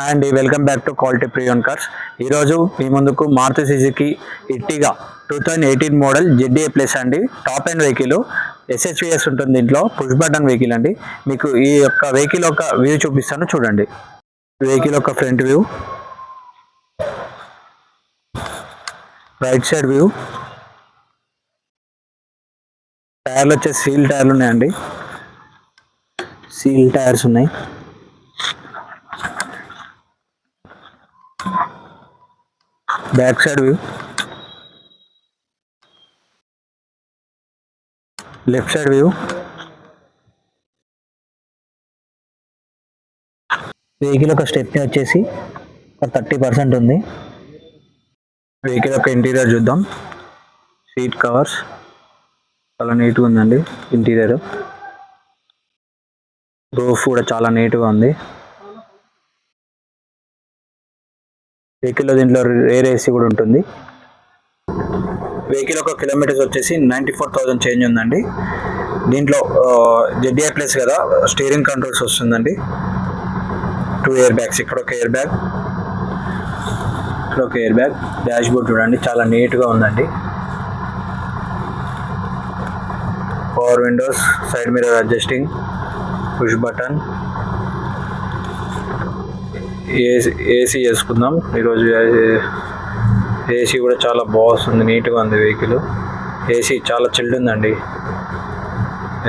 And welcome back to quality preowned cars. ఈరోజు మీ ముందుకు Maruti Suzuki Ertiga 2018 model ZDA plus అండి. టాప్ అండ్ వెహికల్ SHVS ఉంటుంది. దీంట్లో పుష్ బటన్ వెహికల్ అండి. మీకు ఈ యొక్క వెహికల్ యొక్క వ్యూ చూపిస్తాను చూడండి. వెహికల్ యొక్క front view, right side view, టైర్లు వచ్చేసి సీల్ టైర్లు ఉన్నాయండి. సీల్ టైర్స్ ఉన్నాయి. Back side view, left side view, vehicle యొక్క స్టెప్ని వచ్చేసి 30% ఉంది. వెహికల్ యొక్క ఇంటీరియర్ చూద్దాం. సీట్ కవర్స్ చాలా నీట్గా ఉందండి. ఇంటీరియర్ రూఫ్ కూడా చాలా నీట్గా ఉంది. వెహికల్లో దీంట్లో రేర్ ఏసీ కూడా ఉంటుంది. వెహికల్ యొక్క కిలోమీటర్స్ వచ్చేసి 94,000 చేంజ్ ఉందండి. దీంట్లో ZDA ప్లస్ కదా, స్టీరింగ్ కంట్రోల్స్ వస్తుందండి. 2 ఎయిర్ బ్యాగ్స్, ఇక్కడ ఒక ఎయిర్ బ్యాగ్, ఇక్కడ ఒక ఎయిర్ బ్యాగ్. డాష్ బోర్డ్ చూడండి, చాలా నీట్గా ఉందండి. Power Windows, side mirror adjusting, push button. AC చేసుకుందాం ఈరోజు. ఏసీ కూడా చాలా బాగుంది, నీట్గా ఉంది వెహికల్. ఏసీ చాలా చిల్డ్ ఉందండి.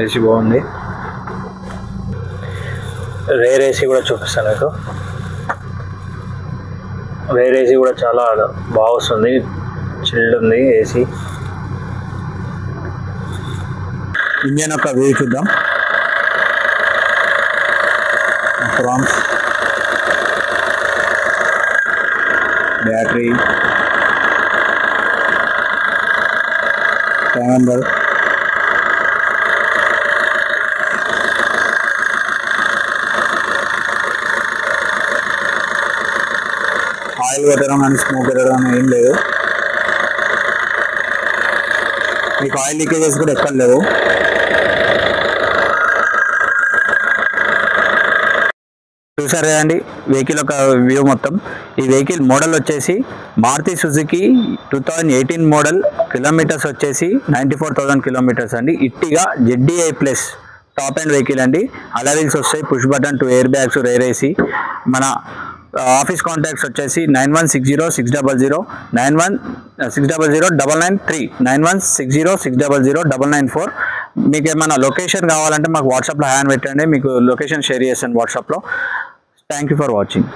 ఏసీ బాగుంది. రేర్ ఏసీ కూడా చూపిస్తాను మీకు. రేర్ ఏసీ కూడా చాలా బాగా వస్తుంది, చిల్డ్ ఉంది ఏసీ. ఇంజన్ యొక్క వ్యూ చూద్దాం. ప్రామ్స్, బ్యాటరీ, కెమెరా, ఆయిల్ పెట్టడం కానీ స్మోక్ పెట్టడం ఏం లేదు. మీకు ఆయిల్ లీకేజెస్ కూడా ఎక్కడ లేవు. చూసారు కదండి వెహికల్ యొక్క వ్యూ మొత్తం. ఈ వెహికల్ మోడల్ వచ్చేసి మారుతి సుజుకి 2018 మోడల్. కిలోమీటర్స్ వచ్చేసి 94,000 కిలోమీటర్స్ అండి. ఇట్టిగా ZDA plus top end vehicle అండి. అలవీల్స్ వస్తాయి, push button, 2 air bags, rare AC. మన ఆఫీస్ కాంటాక్ట్స్ వచ్చేసి 9160609993, 9160609994. మీకు ఏమైనా లొకేషన్ కావాలంటే మాకు వాట్సాప్లో హ్యాండ్ పెట్టండి, మీకు లొకేషన్ షేర్ చేస్తాను వాట్సాప్లో. Thank you for watching.